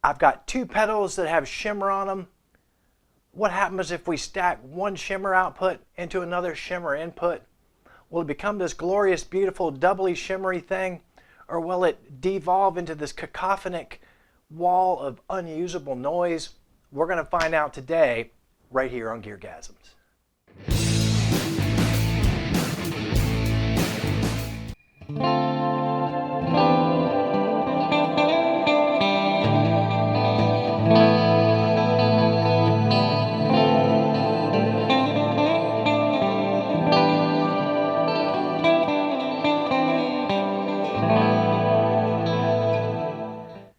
I've got two pedals that have shimmer on them. What happens if we stack one shimmer output into another shimmer input? Will it become this glorious, beautiful, doubly shimmery thing? Or will it devolve into this cacophonic wall of unusable noise? We're going to find out today, right here on GearGasms.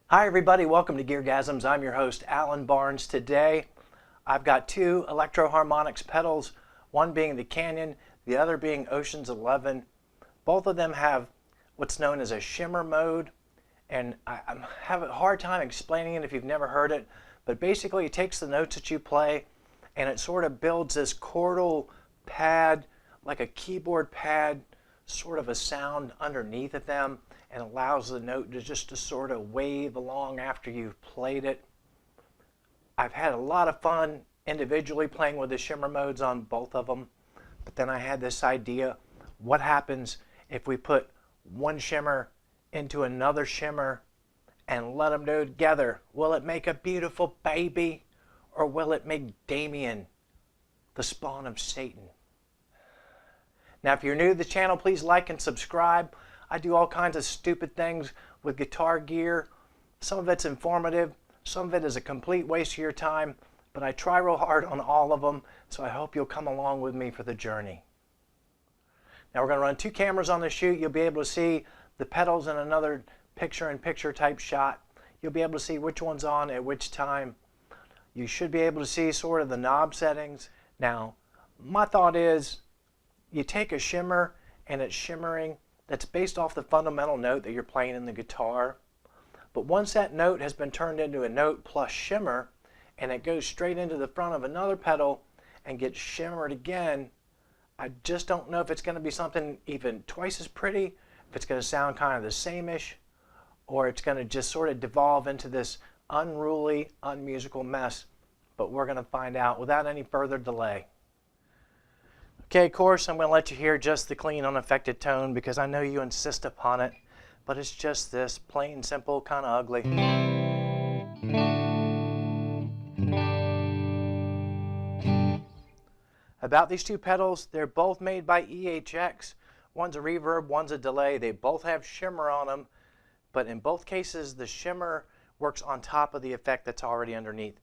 Hi everybody, welcome to GearGasms. I'm your host, Alan Barnes. Today, I've got two Electro Harmonix pedals, one being the Canyon, the other being Oceans 11. Both of them have what's known as a shimmer mode, and I have a hard time explaining it if you've never heard it, but basically it takes the notes that you play and it sort of builds this chordal pad, like a keyboard pad, sort of a sound underneath of them, and allows the note to just sort of wave along after you've played it. I've had a lot of fun individually playing with the shimmer modes on both of them, but then I had this idea, what happens if we put one shimmer into another shimmer and let them go together? Will it make a beautiful baby, or will it make Damien the spawn of Satan? Now, if you're new to the channel, please like and subscribe. I do all kinds of stupid things with guitar gear. Some of it's informative, some of it is a complete waste of your time, but I try real hard on all of them, so I hope you'll come along with me for the journey. Now we're going to run two cameras on the shoot. You'll be able to see the pedals in another picture-in-picture type shot. You'll be able to see which one's on at which time. You should be able to see sort of the knob settings. Now, my thought is, you take a shimmer and it's shimmering, that's based off the fundamental note that you're playing in the guitar. But once that note has been turned into a note plus shimmer, and it goes straight into the front of another pedal and gets shimmered again, I just don't know if it's going to be something even twice as pretty, if it's going to sound kind of the same-ish, or it's going to just sort of devolve into this unruly, unmusical mess. But we're going to find out without any further delay. Okay, of course, I'm going to let you hear just the clean, unaffected tone because I know you insist upon it, but it's just this plain, simple, kind of ugly. About these two pedals, they're both made by EHX. One's a reverb, one's a delay. They both have shimmer on them, but in both cases, the shimmer works on top of the effect that's already underneath.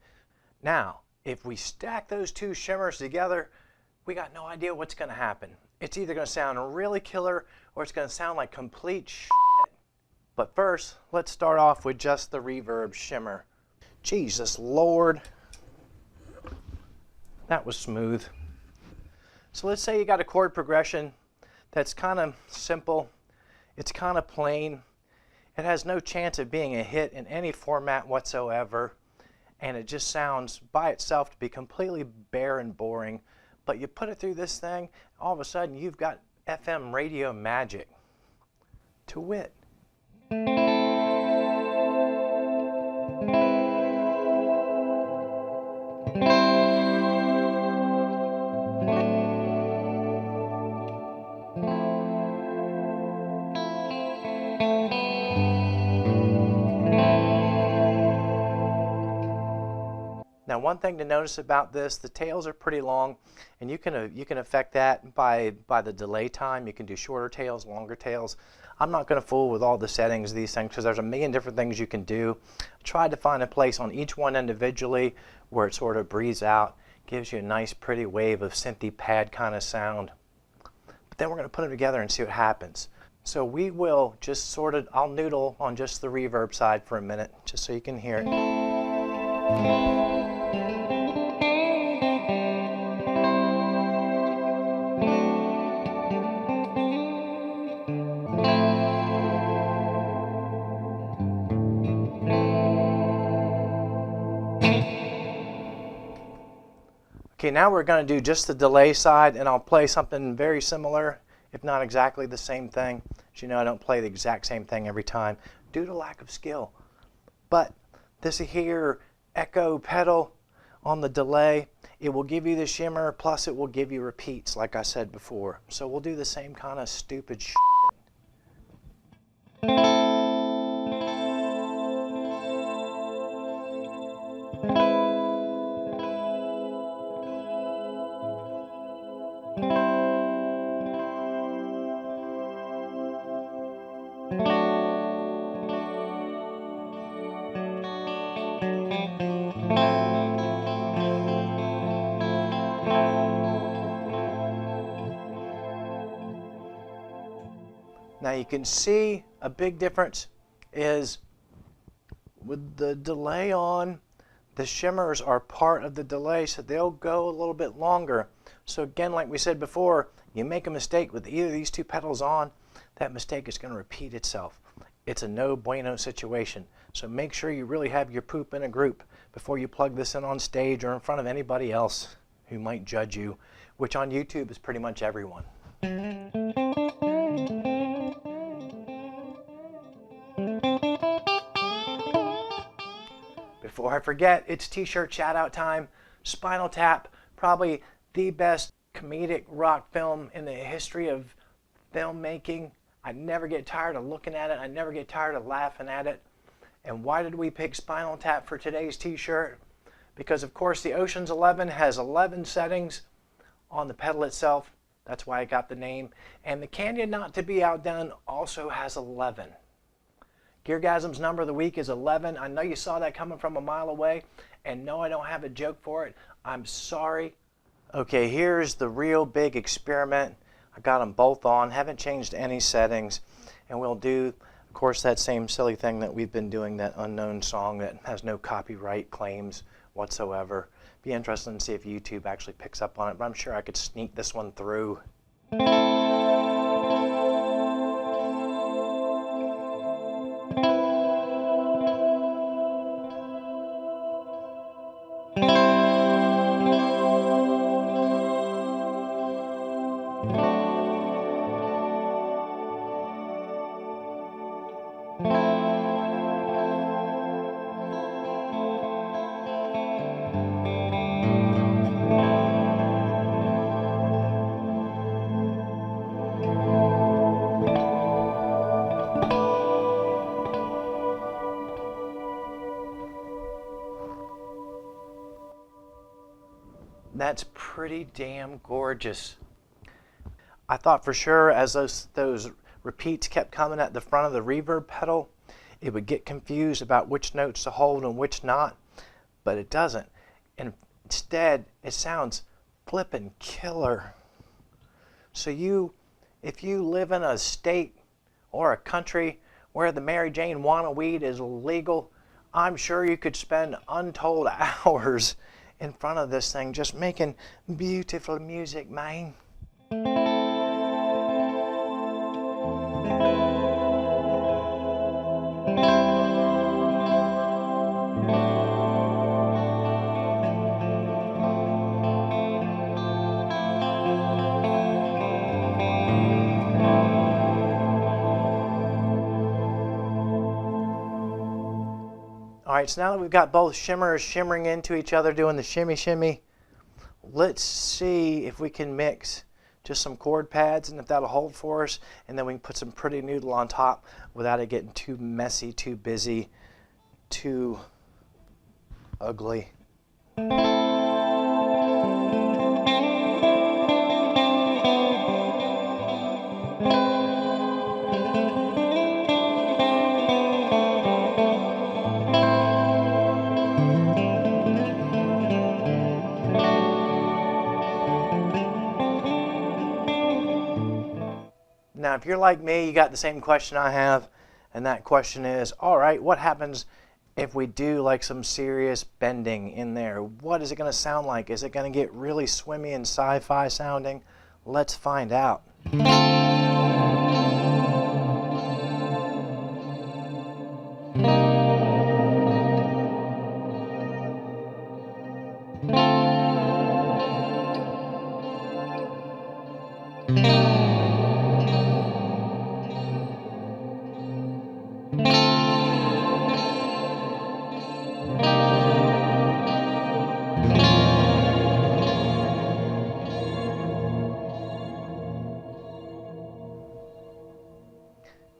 Now, if we stack those two shimmers together, we got no idea what's going to happen. It's either going to sound really killer or it's going to sound like complete shit. But first, let's start off with just the reverb shimmer. Jesus Lord. That was smooth. So let's say you got a chord progression that's kind of simple. It's kind of plain. It has no chance of being a hit in any format whatsoever. And it just sounds by itself to be completely bare and boring. But you put it through this thing, all of a sudden you've got FM radio magic. To wit. Now, one thing to notice about this, the tails are pretty long, and you can affect that by the delay time. You can do shorter tails, longer tails. I'm not going to fool with all the settings of these things because there's a million different things you can do. I tried to find a place on each one individually where it sort of breathes out, gives you a nice pretty wave of synthy pad kind of sound. But then we're going to put them together and see what happens. So we will just sort of, I'll noodle on just the reverb side for a minute, just so you can hear it. Okay, now we're going to do just the delay side, and I'll play something very similar, if not exactly the same thing. As you know, I don't play the exact same thing every time due to lack of skill. But this here echo pedal on the delay, it will give you the shimmer, plus it will give you repeats, like I said before. So we'll do the same kind of stupid shit. Now you can see a big difference is with the delay on, the shimmers are part of the delay, so they'll go a little bit longer. So again, like we said before, you make a mistake with either of these two pedals on, that mistake is going to repeat itself. It's a no bueno situation. So make sure you really have your poop in a group before you plug this in on stage or in front of anybody else who might judge you, which on YouTube is pretty much everyone. Before I forget, it's t-shirt shout out time. Spinal Tap, probably the best comedic rock film in the history of filmmaking. I never get tired of looking at it. I never get tired of laughing at it. And why did we pick Spinal Tap for today's t-shirt? Because of course the Oceans 11 has 11 settings on the pedal itself. That's why I got the name. And the Canyon Not to Be Outdone also has 11. GearGasms number of the week is 11. I know you saw that coming from a mile away, and no, I don't have a joke for it. I'm sorry. Okay, here's the real big experiment. I got them both on, haven't changed any settings, and we'll do, of course, that same silly thing that we've been doing, that unknown song that has no copyright claims whatsoever. Be interesting to see if YouTube actually picks up on it, but I'm sure I could sneak this one through. That's pretty damn gorgeous. I thought for sure as those repeats kept coming at the front of the reverb pedal, it would get confused about which notes to hold and which not, but it doesn't. And instead, it sounds flippin' killer. So if you live in a state or a country where the Mary Jane wanna weed is legal, I'm sure you could spend untold hours in front of this thing just making beautiful music, man. All right, so now that we've got both shimmers shimmering into each other, doing the shimmy shimmy, let's see if we can mix just some chord pads and if that'll hold for us, and then we can put some pretty noodle on top without it getting too messy, too busy, too ugly. Now, if you're like me, you got the same question I have, and that question is, all right, what happens if we do like some serious bending in there? What is it going to sound like? Is it going to get really swimmy and sci-fi sounding? Let's find out.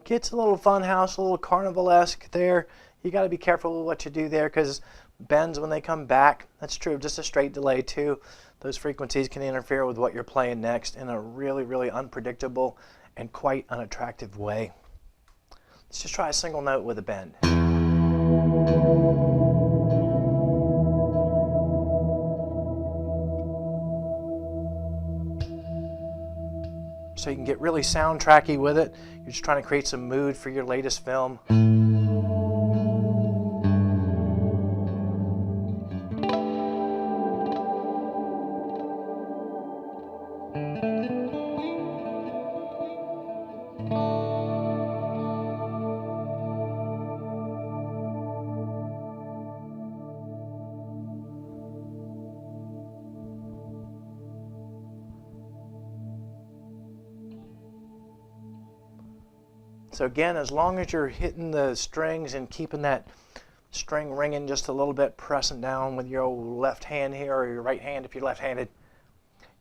Gets a little fun house, a little carnival-esque there. You got to be careful with what you do there because bends when they come back. That's true, just a straight delay too. Those frequencies can interfere with what you're playing next in a really, really unpredictable and quite unattractive way. Let's just try a single note with a bend. So you can get really soundtracky with it. You're just trying to create some mood for your latest film. So again, as long as you're hitting the strings and keeping that string ringing just a little bit, pressing down with your old left hand here or your right hand if you're left-handed,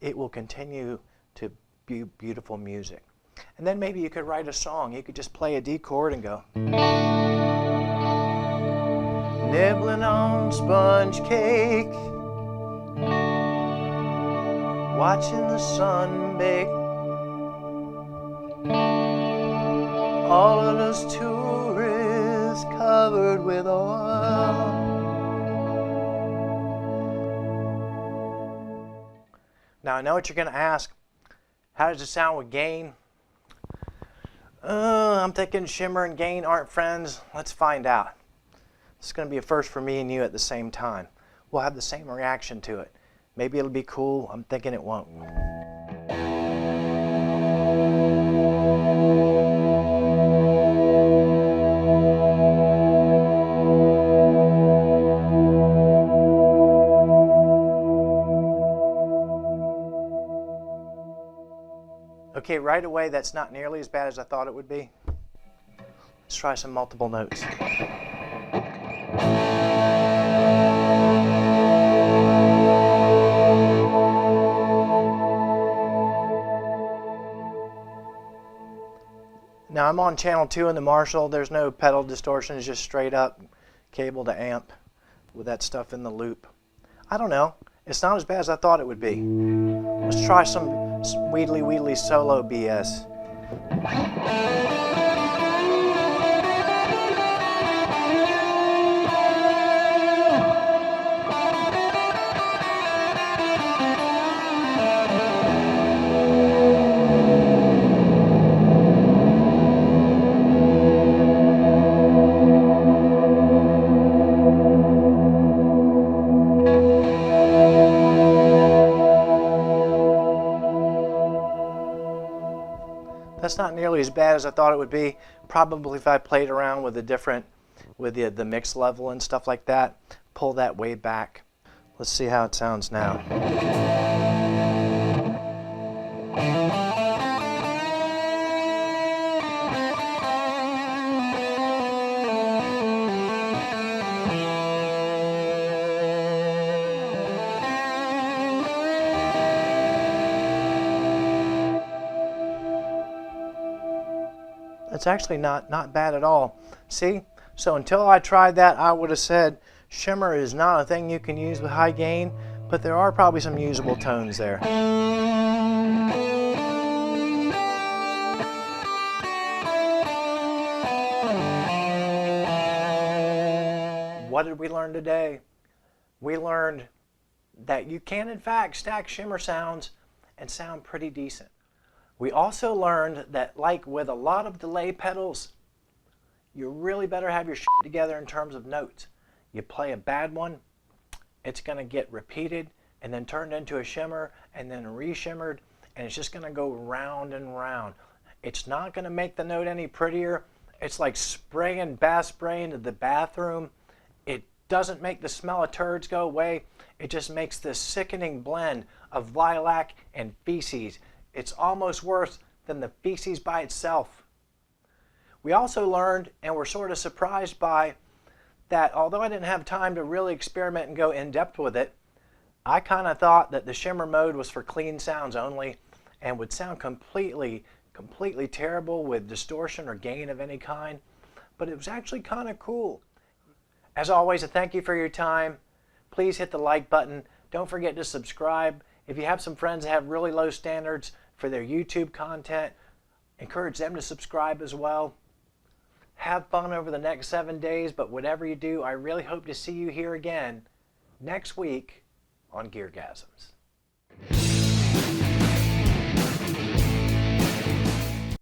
it will continue to be beautiful music. And then maybe you could write a song. You could just play a D chord and go. Nibbling on sponge cake, watching the sun bake. All of those tourists covered with oil. Now I know what you're going to ask. How does it sound with gain? I'm thinking shimmer and gain aren't friends. Let's find out. It's going to be a first for me and you at the same time. We'll have the same reaction to it. Maybe it'll be cool. I'm thinking it won't. Okay, right away, that's not nearly as bad as I thought it would be. Let's try some multiple notes. Now I'm on channel 2 in the Marshall. There's no pedal distortion, it's just straight up cable to amp with that stuff in the loop. I don't know, it's not as bad as I thought it would be. Let's try some Wheedly solo BS. That's not nearly as bad as I thought it would be. Probably if I played around with the mix level and stuff like that, pull that way back. Let's see how it sounds now. It's actually not bad at all. See? So until I tried that, I would have said shimmer is not a thing you can use with high gain, but there are probably some usable tones there. What did we learn today? We learned that you can in fact stack shimmer sounds and sound pretty decent. We also learned that, like with a lot of delay pedals, you really better have your shit together in terms of notes. You play a bad one, it's going to get repeated and then turned into a shimmer and then re-shimmered, and it's just going to go round and round. It's not going to make the note any prettier. It's like spraying bath spray into the bathroom. It doesn't make the smell of turds go away. It just makes this sickening blend of lilac and feces. It's almost worse than the feces by itself. We also learned, and were sort of surprised by, that although I didn't have time to really experiment and go in depth with it, I kind of thought that the shimmer mode was for clean sounds only and would sound completely completely terrible with distortion or gain of any kind, but it was actually kind of cool. As always, a thank you for your time. Please hit the like button. Don't forget to subscribe. If you have some friends that have really low standards for their YouTube content, encourage them to subscribe as well. Have fun over the next 7 days, but whatever you do, I really hope to see you here again next week on GearGasms.